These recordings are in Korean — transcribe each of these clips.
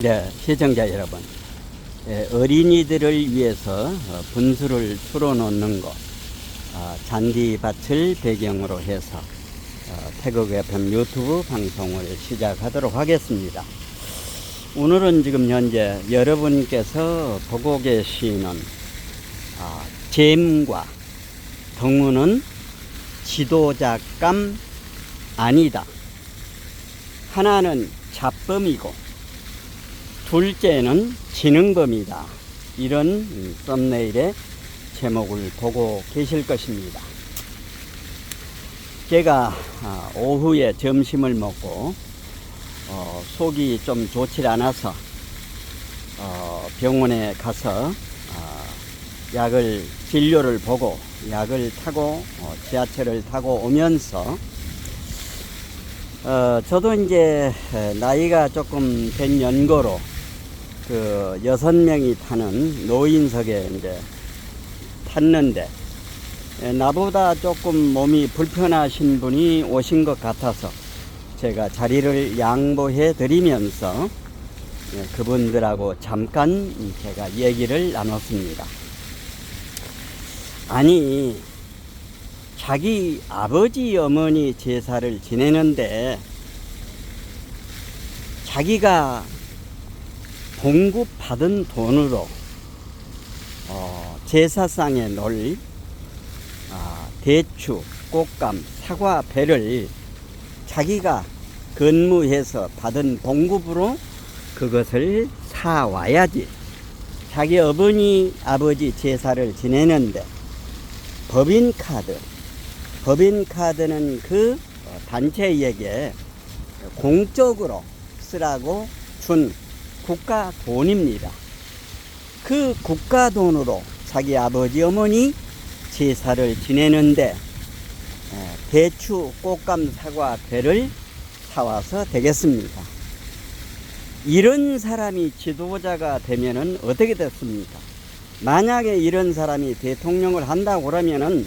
네, 시청자 여러분, 어린이들을 위해서 분수를 틀어놓는 것, 잔디밭을 배경으로 해서 태국 FM 유튜브 방송을 시작하도록 하겠습니다. 오늘은 지금 현재 여러분께서 보고 계시는 잼과 덩우는 지도자감 아니다. 하나는 잡범이고 둘째는 지능범이다. 이런 썸네일의 제목을 보고 계실 것입니다. 제가 오후에 점심을 먹고 속이 좀 좋지 않아서 병원에 가서 진료를 보고 약을 타고 지하철을 타고 오면서 저도 이제 나이가 조금 된 연고로 그 6명이 타는 노인석에 이제 탔는데, 나보다 조금 몸이 불편하신 분이 오신 것 같아서 제가 자리를 양보해 드리면서 그분들하고 잠깐 제가 얘기를 나눴습니다. 아니, 자기 아버지 어머니 제사를 지내는데 자기가 봉급받은 돈으로 제사상에 놓을 대추, 꽃감, 사과, 배를 자기가 근무해서 받은 봉급으로 그것을 사와야지. 자기 어머니, 아버지 제사를 지내는데 법인카드는 그 단체에게 공적으로 쓰라고 준 국가 돈입니다. 그 국가 돈으로 자기 아버지 어머니 제사를 지내는데 대추, 꽃감, 사과, 배를 사와서 되겠습니까? 이런 사람이 지도자가 되면은 어떻게 됐습니까? 만약에 이런 사람이 대통령을 한다고 그러면은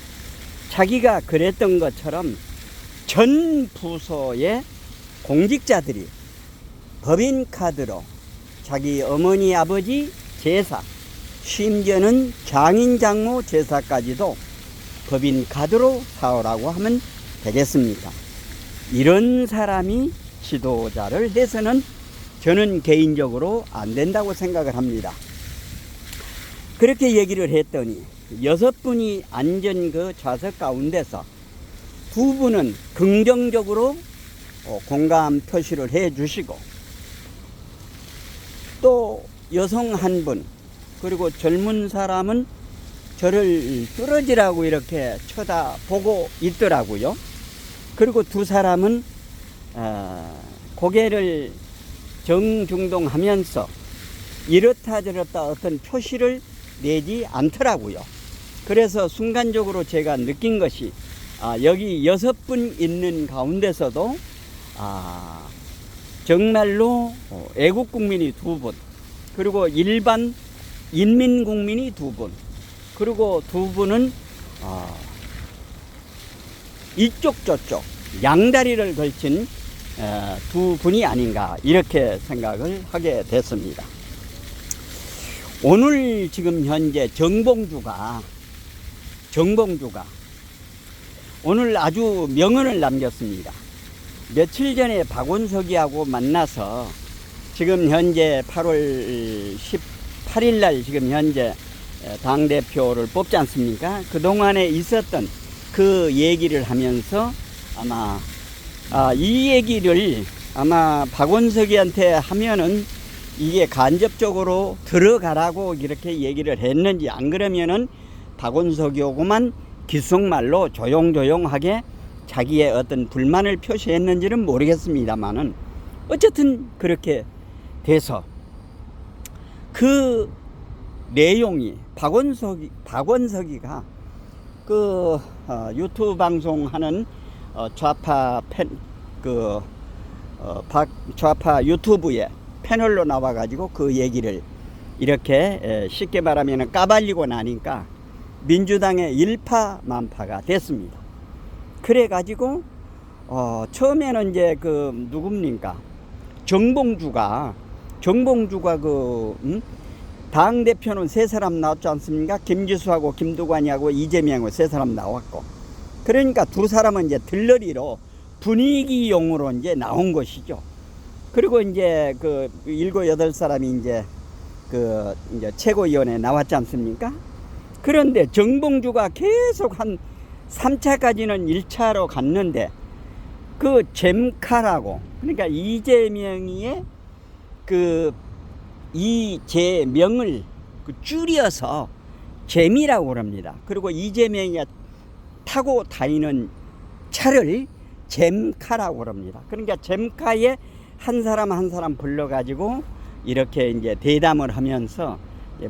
자기가 그랬던 것처럼 전 부서의 공직자들이 법인카드로 자기 어머니 아버지 제사, 심지어는 장인 장모 제사까지도 법인카드로 사오라고 하면 되겠습니까? 이런 사람이 지도자를 해서는 저는 개인적으로 안 된다고 생각을 합니다. 그렇게 얘기를 했더니 6분이 앉은 그 좌석 가운데서 2분은 긍정적으로 공감 표시를 해 주시고, 또 여성 1분, 그리고 젊은 사람은 저를 뚫어지라고 이렇게 쳐다보고 있더라고요. 그리고 2 사람은 고개를 정중동하면서 이렇다 저렇다 어떤 표시를 내지 않더라고요. 그래서 순간적으로 제가 느낀 것이 여기 6분 있는 가운데서도 정말로 애국국민이 2분, 그리고 일반 인민국민이 2분, 그리고 2분은 이쪽 저쪽 양다리를 걸친 2분이 아닌가, 이렇게 생각을 하게 됐습니다. 오늘 지금 현재 정봉주가 오늘 아주 명언을 남겼습니다. 며칠 전에 박원석이하고 만나서 지금 현재 8월 18일 날 지금 현재 당대표를 뽑지 않습니까? 그동안에 있었던 그 얘기를 하면서 아마 이 얘기를 아마 박원석이한테 하면은 이게 간접적으로 들어가라고 이렇게 얘기를 했는지, 안 그러면은 박원석이하고만 귓속말로 조용조용하게 자기의 어떤 불만을 표시했는지는 모르겠습니다만은 어쨌든 그렇게 돼서 그 내용이 박원석이가 그 유튜브 방송하는 좌파 좌파 유튜브에 패널로 나와가지고 그 얘기를 이렇게 쉽게 말하면 까발리고 나니까 민주당의 일파만파가 됐습니다. 그래가지고 처음에는 이제 그 누굽니까, 정봉주가 정봉주가 당 대표는 세 사람 나왔지 않습니까? 김지수하고 김두관이하고 이재명하고 세 사람 나왔고, 그러니까 두 사람은 이제 들러리로 분위기용으로 이제 나온 것이죠. 그리고 이제 그 7, 8사람이 이제 이제 최고위원회에 나왔지 않습니까? 그런데 정봉주가 계속 한 3차까지는 1차로 갔는데, 그 잼카라고, 그러니까 이재명이의 이재명을 줄여서 잼이라고 그럽니다. 그리고 이재명이 타고 다니는 차를 잼카라고 그럽니다. 그러니까 잼카에 한 사람 한 사람 불러가지고 이렇게 이제 대담을 하면서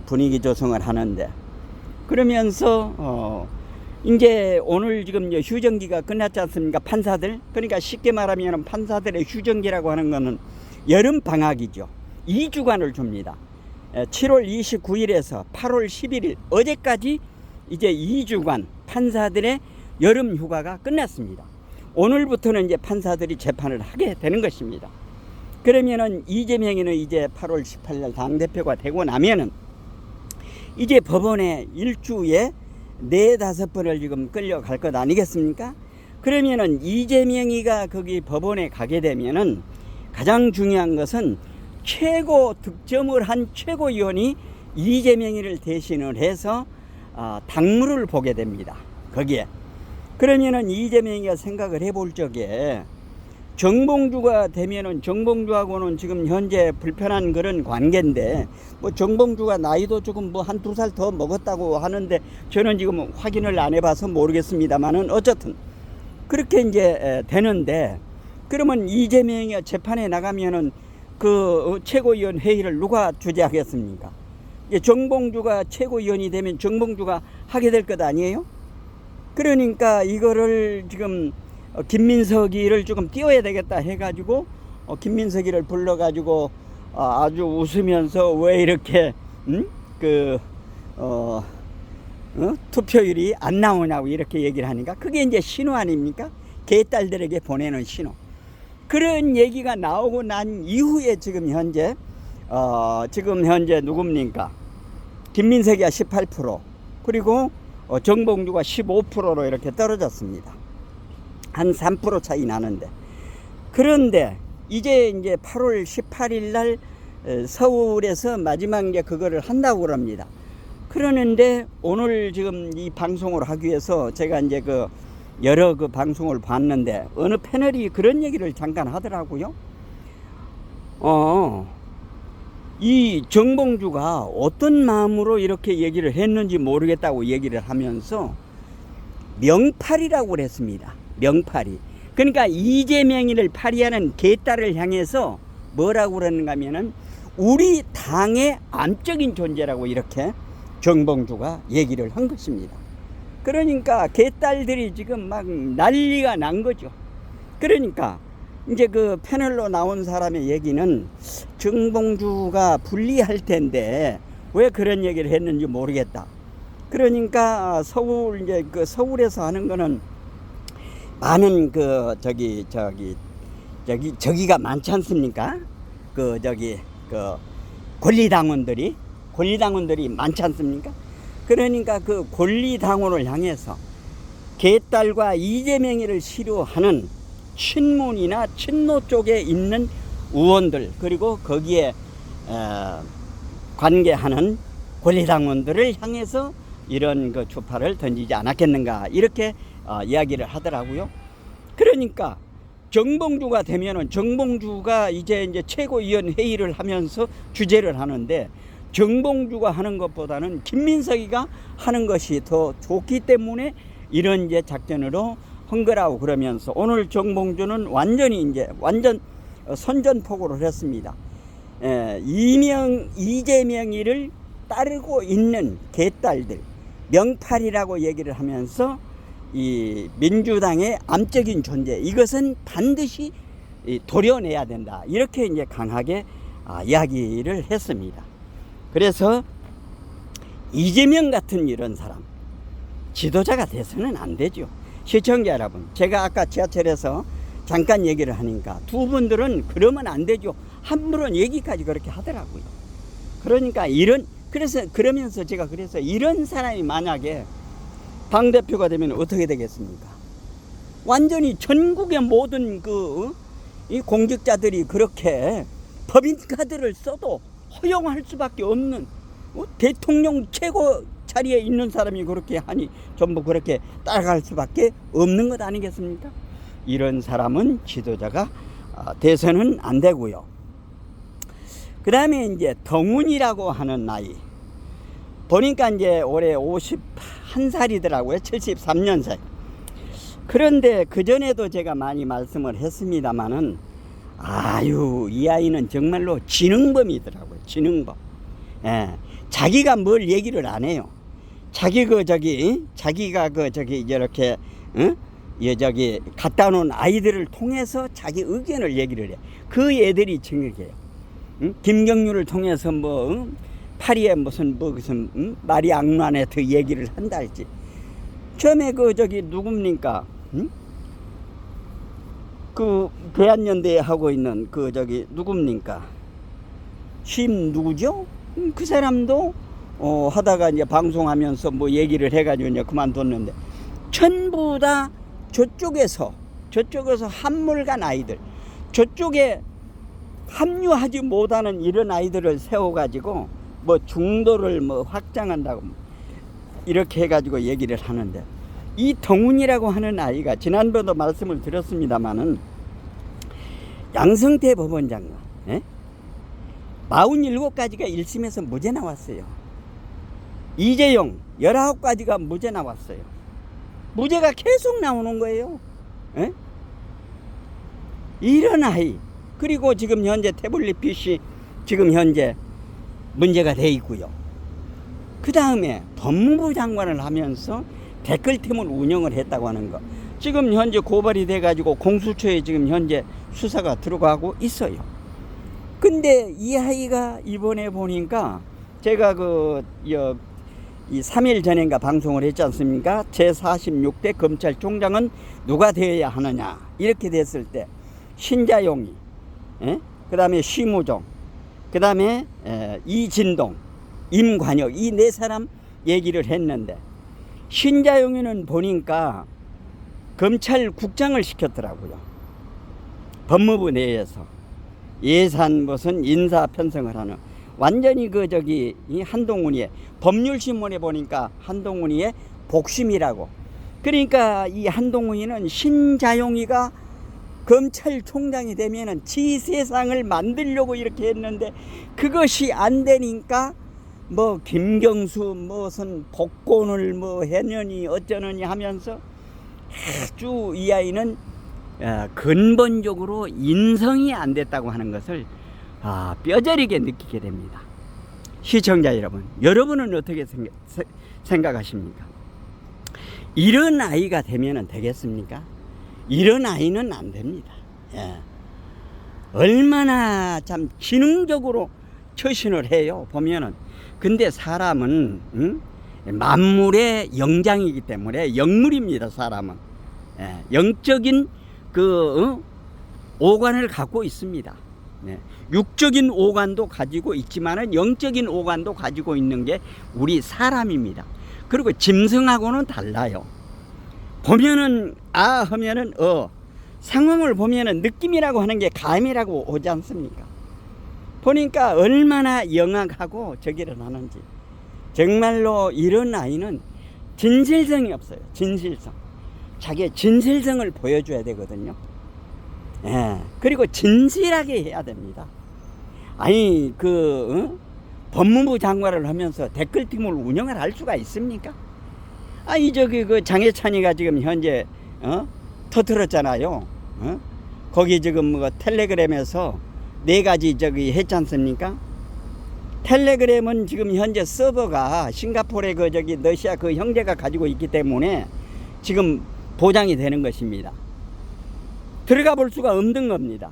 분위기 조성을 하는데, 그러면서 이제 오늘 지금 휴정기가 끝났지 않습니까? 판사들. 그러니까 쉽게 말하면 판사들의 휴정기라고 하는 거는 여름 방학이죠. 2주간을 줍니다. 7월 29일에서 8월 11일 어제까지 이제 2주간 판사들의 여름 휴가가 끝났습니다. 오늘부터는 이제 판사들이 재판을 하게 되는 것입니다. 그러면은 이재명이는 이제 8월 18일 당대표가 되고 나면은 이제 법원에 일주에 4-5번을 지금 끌려갈 것 아니겠습니까? 그러면은 이재명이가 거기 법원에 가게 되면은 가장 중요한 것은 최고 득점을 한 최고위원이 이재명이를 대신을 해서 당무를 보게 됩니다. 거기에. 그러면은 이재명이가 생각을 해볼 적에 정봉주가 되면은 정봉주하고는 지금 현재 불편한 그런 관계인데, 뭐 정봉주가 나이도 조금 뭐 1-2살 더 먹었다고 하는데 저는 지금 확인을 안 해봐서 모르겠습니다만은 어쨌든 그렇게 이제 되는데, 그러면 이재명이 재판에 나가면은 그 최고위원 회의를 누가 주재하겠습니까? 정봉주가 최고위원이 되면 정봉주가 하게 될 것 아니에요? 그러니까 이거를 지금 김민석이를 조금 띄워야 되겠다 해가지고 김민석이를 불러가지고 아주 웃으면서 왜 이렇게 투표율이 안 나오냐고 이렇게 얘기를 하니까, 그게 이제 신호 아닙니까? 개딸들에게 보내는 신호. 그런 얘기가 나오고 난 이후에 지금 현재 누굽니까? 김민석이가 18%, 그리고 정봉주가 15%로 이렇게 떨어졌습니다. 한 3% 차이 나는데, 그런데 이제 8월 18일 날 서울에서 마지막 이제 그거를 한다고 그럽니다. 그러는데 오늘 지금 이 방송을 하기 위해서 제가 이제 여러 방송을 봤는데 어느 패널이 그런 얘기를 잠깐 하더라고요. 이 정봉주가 어떤 마음으로 이렇게 얘기를 했는지 모르겠다고 얘기를 하면서 명팔이라고 그랬습니다. 명팔이. 그러니까 이재명이를 파리하는 개딸을 향해서 뭐라고 그러는가 하면은 우리 당의 암적인 존재라고 이렇게 정봉주가 얘기를 한 것입니다. 그러니까 개딸들이 지금 막 난리가 난 거죠. 그러니까 이제 그 패널로 나온 사람의 얘기는 정봉주가 불리할 텐데 왜 그런 얘기를 했는지 모르겠다. 그러니까 서울에서 하는 거는 많은 저기가 많지 않습니까? 권리당원들이 많지 않습니까? 그러니까 그 권리당원을 향해서 개딸과 이재명이를 싫어하는 친문이나 친노 쪽에 있는 의원들, 그리고 거기에 관계하는 권리당원들을 향해서 이런 주파를 던지지 않았겠는가 이렇게 이야기를 하더라고요. 그러니까 정봉주가 되면은 정봉주가 이제 최고위원 회의를 하면서 주재를 하는데, 정봉주가 하는 것보다는 김민석이가 하는 것이 더 좋기 때문에 이런 작전으로 한 거라고 그러면서, 오늘 정봉주는 완전 선전포고를 했습니다. 이재명이를 따르고 있는 개딸들, 명팔이라고 얘기를 하면서 이 민주당의 암적인 존재, 이것은 반드시 도려내야 된다, 이렇게 강하게 이야기를 했습니다. 그래서 이재명 같은 이런 사람 지도자가 돼서는 안 되죠. 시청자 여러분, 제가 아까 지하철에서 잠깐 얘기를 하니까 두 분들은 그러면 안 되죠. 한 분은 얘기까지 그렇게 하더라고요. 그러니까 그러면서 제가 그래서 이런 사람이 만약에 당대표가 되면 어떻게 되겠습니까? 완전히 전국의 모든 이 공직자들이 그렇게 법인카드를 써도 허용할 수밖에 없는 대통령 최고 자리에 있는 사람이 그렇게 하니 전부 그렇게 따라갈 수밖에 없는 것 아니겠습니까? 이런 사람은 지도자가 돼서는 안 되고요. 그 다음에 이제 덩훈이라고 하는 나이 보니까 이제 올해 51살이더라고요. 73년생. 그런데 그전에도 제가 많이 말씀을 했습니다마는 이 아이는 정말로 지능범이더라고요. 지능범. 예, 자기가 뭘 얘기를 안 해요. 자기가 이렇게 갖다 놓은 아이들을 통해서 자기 의견을 얘기를 해. 그 애들이 정확해요. 김경률을 통해서 파리에 무슨 말이 악란에 더 얘기를 한다 할지. 처음에 누굽니까? 그 대한연대에 하고 있는 누굽니까? 누구죠? 그 사람도 하다가 이제 방송하면서 얘기를 해가지고 이제 그만뒀는데, 전부 다 저쪽에서 한물간 아이들, 저쪽에 합류하지 못하는 이런 아이들을 세워가지고 중도를 확장한다고 이렇게 해가지고 얘기를 하는데, 이 덩훈이라고 하는 아이가 지난번에도 말씀을 드렸습니다마는 양성태 법원장관 47가지가 1심에서 무죄 나왔어요. 이재용 19가지가 무죄 나왔어요. 무죄가 계속 나오는 거예요. 이런 아이. 그리고 지금 현재 태블릿 PC 지금 현재 문제가 돼 있고요. 그 다음에 법무부 장관을 하면서 댓글팀을 운영을 했다고 하는 거. 지금 현재 고발이 돼가지고 공수처에 지금 현재 수사가 들어가고 있어요. 근데 이 아이가 이번에 보니까 제가 이 3일 전인가 방송을 했지 않습니까? 제46대 검찰총장은 누가 되어야 하느냐 이렇게 됐을 때 신자용이, 그 다음에 심우정, 그 다음에 이진동, 임관혁, 이 네 사람 얘기를 했는데, 신자용이는 보니까 검찰국장을 시켰더라고요. 법무부 내에서 예산 무슨 인사 편성을 하는, 완전히 이 한동훈이의 법률신문에 보니까 한동훈이의 복심이라고. 그러니까 이 한동훈이는 신자용이가 검찰총장이 되면은 지 세상을 만들려고 이렇게 했는데, 그것이 안 되니까 김경수 무슨 복권을 했느니 어쩌느니 하면서 아주 이 아이는 근본적으로 인성이 안 됐다고 하는 것을 뼈저리게 느끼게 됩니다. 시청자 여러분, 여러분은 어떻게 생각하십니까? 이런 아이가 되면 되겠습니까? 이런 아이는 안 됩니다. 얼마나 참 지능적으로 처신을 해요, 보면은. 근데 사람은 만물의 영장이기 때문에 영물입니다. 사람은 영적인 오관을 갖고 있습니다. 육적인 오관도 가지고 있지만은 영적인 오관도 가지고 있는 게 우리 사람입니다. 그리고 짐승하고는 달라요. 보면은 하면은 상황을 보면은 느낌이라고 하는 게 감이라고 오지 않습니까? 보니까 얼마나 영악하고 저기를 하는지. 정말로 이런 아이는 진실성이 없어요. 진실성. 자기의 진실성을 보여줘야 되거든요. 그리고 진실하게 해야 됩니다. 아니 법무부 장관을 하면서 댓글팀을 운영을 할 수가 있습니까? 장해찬이가 지금 현재 터뜨렸잖아요. 거기 지금 텔레그램에서 4가지 했지 않습니까? 텔레그램은 지금 현재 서버가 싱가포르의 러시아 형제가 가지고 있기 때문에 지금 보장이 되는 것입니다. 들어가 볼 수가 없는 겁니다.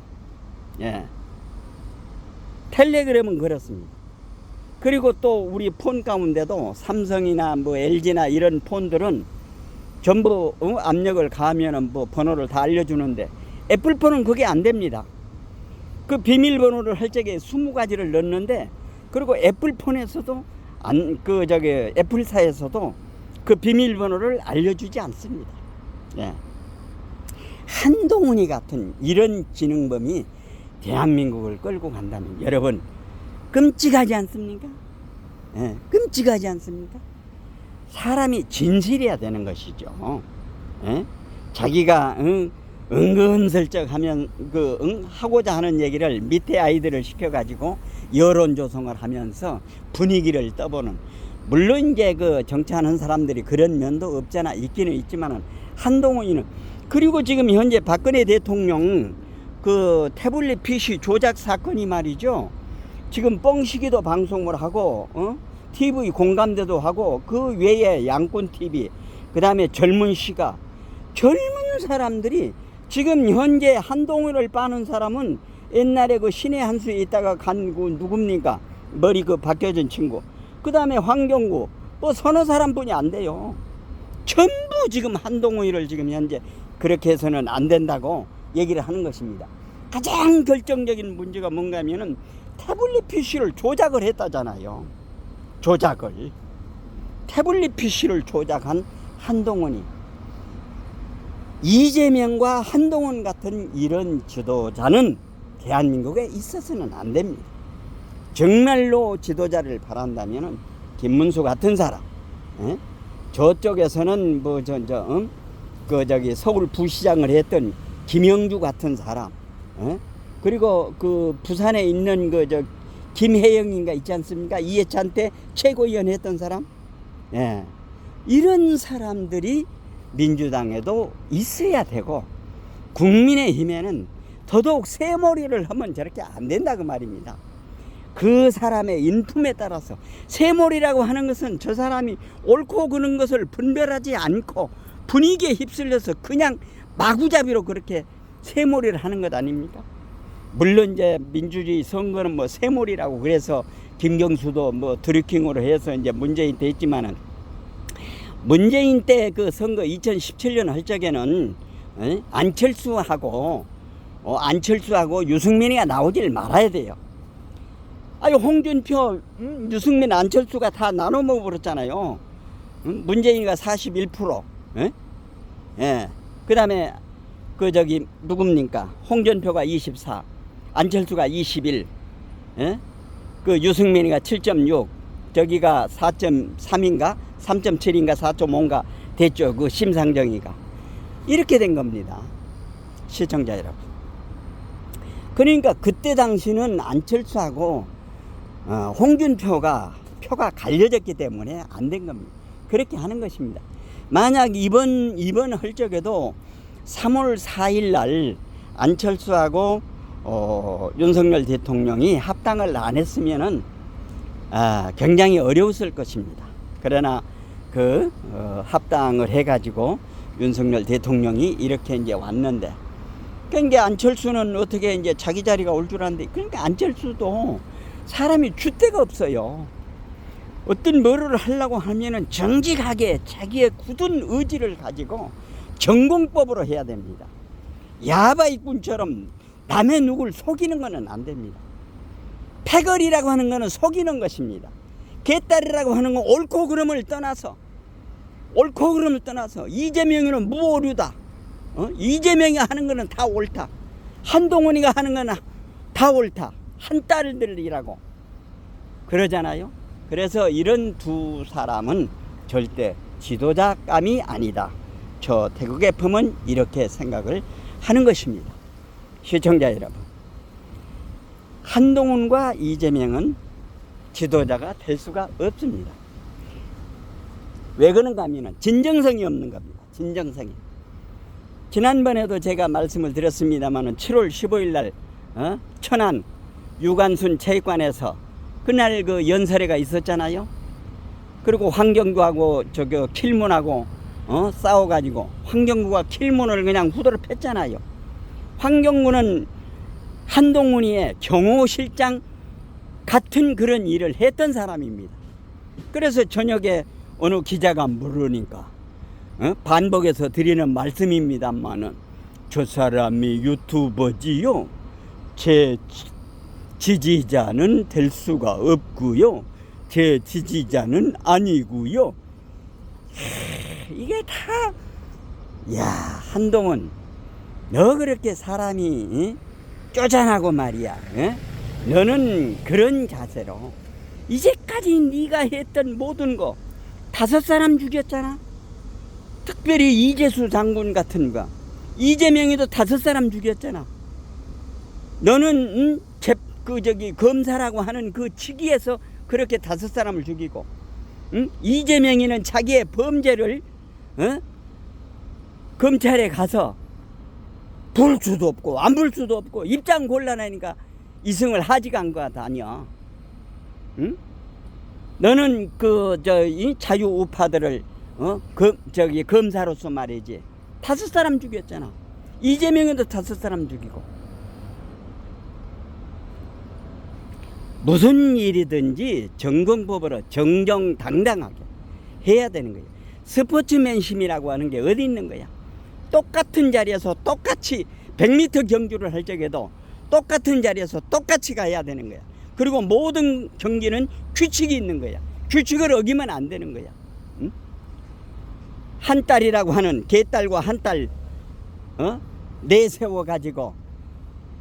텔레그램은 그렇습니다. 그리고 또 우리 폰 가운데도 삼성이나 LG나 이런 폰들은 전부 압력을 가하면은 번호를 다 알려주는데, 애플폰은 그게 안 됩니다. 그 비밀번호를 할 적에 20가지를 넣었는데, 그리고 애플폰에서도 애플사에서도 그 비밀번호를 알려주지 않습니다. 예. 한동훈이 같은 이런 지능범이 대한민국을 끌고 간다면 여러분 끔찍하지 않습니까? 예, 끔찍하지 않습니까? 사람이 진실해야 되는 것이죠. 예? 자기가 은근슬쩍 하면 하고자 하는 얘기를 밑에 아이들을 시켜가지고 여론 조성을 하면서 분위기를 떠보는, 물론 이제 그 정치하는 사람들이 그런 면도 없잖아, 있기는 있지만은 한동훈이는, 그리고 지금 현재 박근혜 대통령 그 태블릿 PC 조작 사건이 말이죠. 지금 뻥시기도 방송을 하고, TV 공감대도 하고, 그 외에 양꾼 TV, 그 다음에 젊은 시가, 젊은 사람들이 지금 현재 한동훈을 빠는 사람은 옛날에 그 신의 한 수에 있다가 간 그 누굽니까? 머리 그 바뀌어진 친구. 그 다음에 황경구. 뭐 서너 사람뿐이 안 돼요. 전부 지금 한동훈을 지금 현재 그렇게 해서는 안 된다고 얘기를 하는 것입니다. 가장 결정적인 문제가 뭔가 하면은 태블릿 PC를 조작을 했다잖아요. 조작을. 태블릿 PC를 조작한 한동훈이. 이재명과 한동훈 같은 이런 지도자는 대한민국에 있어서는 안 됩니다. 정말로 지도자를 바란다면은 김문수 같은 사람, 저쪽에서는 서울 부시장을 했던 김영주 같은 사람, 그리고 그 부산에 있는 김혜영인가 있지 않습니까? 이해찬 때 최고위원 했던 사람, 이런 사람들이 민주당에도 있어야 되고, 국민의힘에는 더더욱 새머리를 하면 저렇게 안 된다 그 말입니다. 그 사람의 인품에 따라서, 새머리라고 하는 것은 저 사람이 옳고 그른 것을 분별하지 않고 분위기에 휩쓸려서 그냥 마구잡이로 그렇게 새머리를 하는 것 아닙니까? 물론 이제 민주주의 선거는 뭐 새머리라고 그래서 김경수도 뭐 드루킹으로 해서 이제 문재인 됐지만은, 문재인 때 그 선거 2017년 할 적에는 안철수하고 유승민이가 나오질 말아야 돼요. 아유, 홍준표, 유승민, 안철수가 다 나눠 먹어버렸잖아요. 문재인이가 41%. 그 다음에 누굽니까? 홍준표가 24, 안철수가 21, 그 유승민이가 7.6, 저기가 4.3인가? 3.7인가 4.5인가 됐죠. 그 심상정이가. 이렇게 된 겁니다. 시청자 여러분. 그러니까 그때 당시는 안철수하고 홍준표가 표가 갈려졌기 때문에 안 된 겁니다. 그렇게 하는 것입니다. 만약 이번 할 적에도 3월 4일 날 안철수하고 윤석열 대통령이 합당을 안 했으면은 굉장히 어려웠을 것입니다. 그러나 합당을 해가지고 윤석열 대통령이 이렇게 이제 왔는데, 그러니까 안철수는 어떻게 이제 자기 자리가 올 줄 아는데, 그러니까 안철수도 사람이 줏대가 없어요. 어떤 뭐를 하려고 하면은 정직하게 자기의 굳은 의지를 가지고 전공법으로 해야 됩니다. 야바이꾼처럼 남의 누굴 속이는 것은 안 됩니다. 패거리라고 하는 것은 속이는 것입니다. 개딸이라고 하는 건 옳고 그름을 떠나서 이재명이는 무오류다. 이재명이 하는 거는 다 옳다. 한동훈이가 하는 거는 다 옳다. 한 딸들이라고 그러잖아요. 그래서 이런 두 사람은 절대 지도자감이 아니다. 저 태국 FM은 이렇게 생각을 하는 것입니다. 시청자 여러분, 한동훈과 이재명은 지도자가 될 수가 없습니다. 왜 그런가 하면 진정성이 없는 겁니다. 진정성이. 지난번에도 제가 말씀을 드렸습니다만 7월 15일 날 천안 유관순 체육관에서 그날 그 연설회가 있었잖아요. 그리고 황경구하고 킬문하고 싸워가지고 황경구가 킬문을 그냥 후드로 팼잖아요. 황경구는 한동훈이의 경호실장 같은 그런 일을 했던 사람입니다. 그래서 저녁에 어느 기자가 물으니까 반복해서 드리는 말씀입니다만은, 저 사람이 유튜버지요? 제 지지자는 될 수가 없고요. 제 지지자는 아니고요. 이게 다, 야, 한동훈, 너 그렇게 사람이 쪼잔하고 말이야. 너는 그런 자세로 이제까지 네가 했던 모든 거 5사람 죽였잖아. 특별히 이재수 장군 같은 거, 이재명이도 5사람 죽였잖아. 너는 검사라고 하는 그 직위에서 그렇게 5사람을 죽이고, 이재명이는 자기의 범죄를 검찰에 가서 볼 수도 없고 안 볼 수도 없고 입장 곤란하니까 이승을 하직한 거 아니야. 응? 너는 이 자유우파들을 검사로서 말이지 5사람 죽였잖아. 이재명도 5사람 죽이고. 무슨 일이든지 정정법으로 정정당당하게 해야 되는 거예요. 스포츠맨심이라고 하는 게 어디 있는 거야. 똑같은 자리에서 똑같이 100m 경주를 할 적에도 똑같은 자리에서 똑같이 가야 되는 거야. 그리고 모든 경기는 규칙이 있는 거야. 규칙을 어기면 안 되는 거야. 응? 한 딸이라고 하는 개딸과 한 딸 내세워 가지고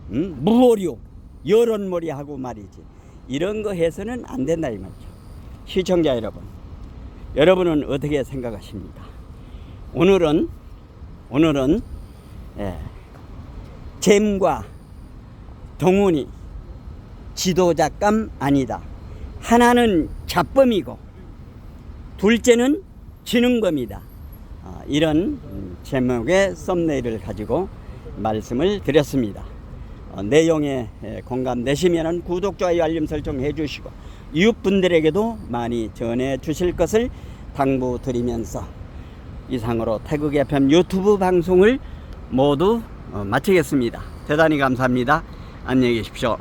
무오류 여론몰이 하고 말이지. 이런 거 해서는 안 된다 이 말이죠. 시청자 여러분, 여러분은 어떻게 생각하십니까? 오늘은 잼과 동훈이 지도자감 아니다. 하나는 잡범이고 둘째는 지능범이다. 이런 제목의 썸네일을 가지고 말씀을 드렸습니다. 내용에 공감되시면 구독, 좋아요, 알림 설정 해주시고 이웃분들에게도 많이 전해주실 것을 당부드리면서 이상으로 태극 FM 유튜브 방송을 모두 마치겠습니다. 대단히 감사합니다. 안녕히 계십시오.